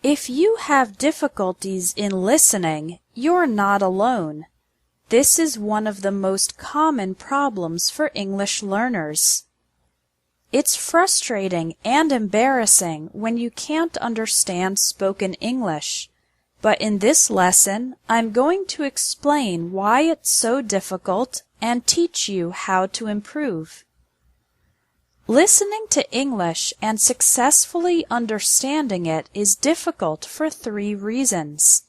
If you have difficulties in listening, you're not alone. This is one of the most common problems for English learners. It's frustrating and embarrassing when you can't understand spoken English, but in this lesson, I'm going to explain why it's so difficult and teach you how to improve. Listening to English and successfully understanding it is difficult for 3 reasons.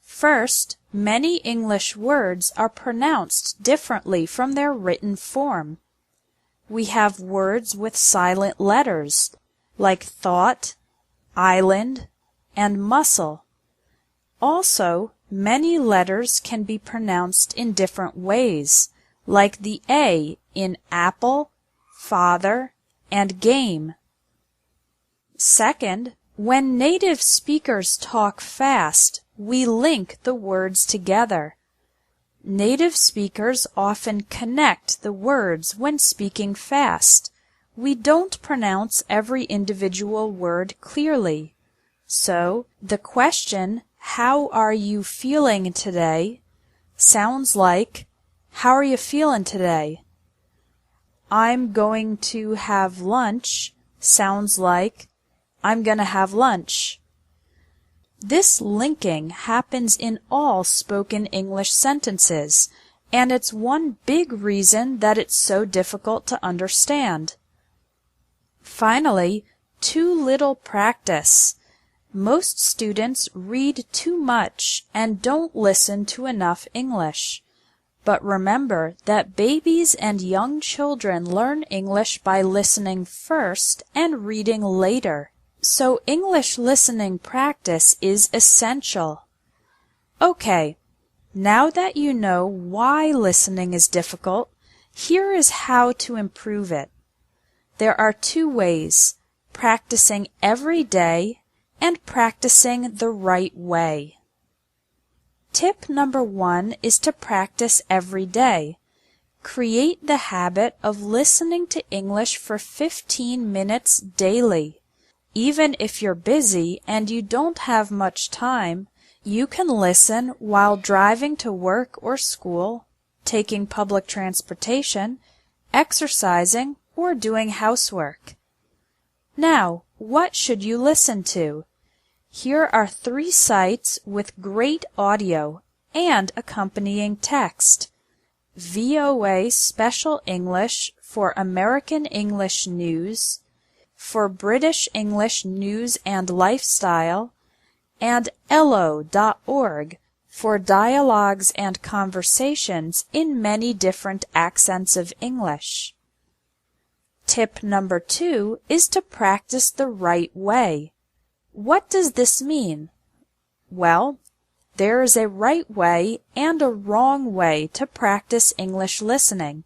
First, many English words are pronounced differently from their written form. We have words with silent letters, like thought, island, and muscle. Also, many letters can be pronounced in different ways, like the A in apple, father, and game. Second, when native speakers talk fast, we link the words together. Native speakers often connect the words when speaking fast. We don't pronounce every individual word clearly. So, the question, "How are you feeling today?" sounds like, "How are you feeling today?" "I'm going to have lunch" sounds like, "I'm gonna have lunch." This linking happens in all spoken English sentences, and it's one big reason that it's so difficult to understand. Finally, too little practice. Most students read too much and don't listen to enough English. But remember that babies and young children learn English by listening first and reading later. So English listening practice is essential. Okay, now that you know why listening is difficult, here is how to improve it. There are 2 ways: practicing every day and practicing the right way. Tip number 1 is to practice every day. Create the habit of listening to English for 15 minutes daily. Even if you're busy and you don't have much time, you can listen while driving to work or school, taking public transportation, exercising, or doing housework. Now, what should you listen to? Here are 3 sites with great audio and accompanying text. VOA Special English for American English News, for British English News and Lifestyle, and Ello.org for dialogues and conversations in many different accents of English. Tip number 2 is to practice the right way. What does this mean? Well, there is a right way and a wrong way to practice English listening.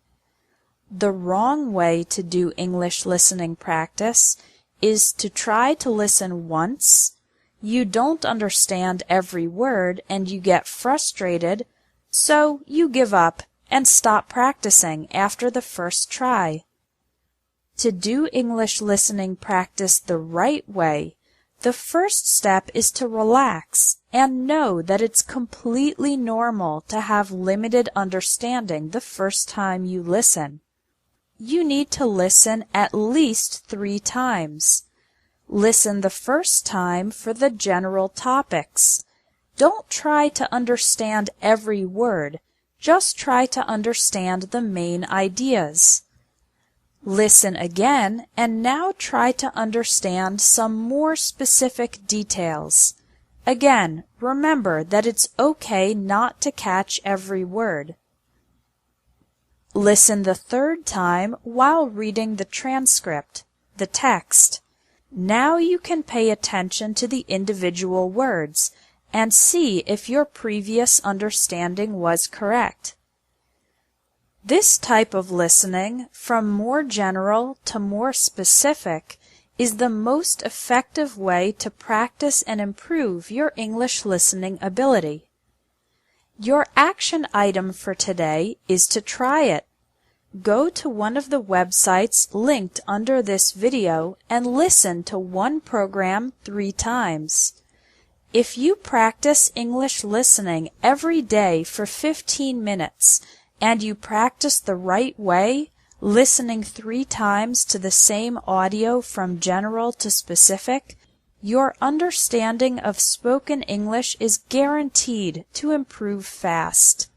The wrong way to do English listening practice is to try to listen once, you don't understand every word and you get frustrated, so you give up and stop practicing after the first try. To do English listening practice the right way, the first step is to relax and know that it's completely normal to have limited understanding the first time you listen. You need to listen at least 3 times. Listen the first time for the general topics. Don't try to understand every word, just try to understand the main ideas. Listen again and now try to understand some more specific details. Again, remember that it's okay not to catch every word. Listen the 3rd time while reading the transcript, the text. Now you can pay attention to the individual words and see if your previous understanding was correct. This type of listening, from more general to more specific, is the most effective way to practice and improve your English listening ability. Your action item for today is to try it. Go to one of the websites linked under this video and listen to one program 3 times. If you practice English listening every day for 15 minutes and you practice the right way, listening 3 times to the same audio from general to specific, your understanding of spoken English is guaranteed to improve fast.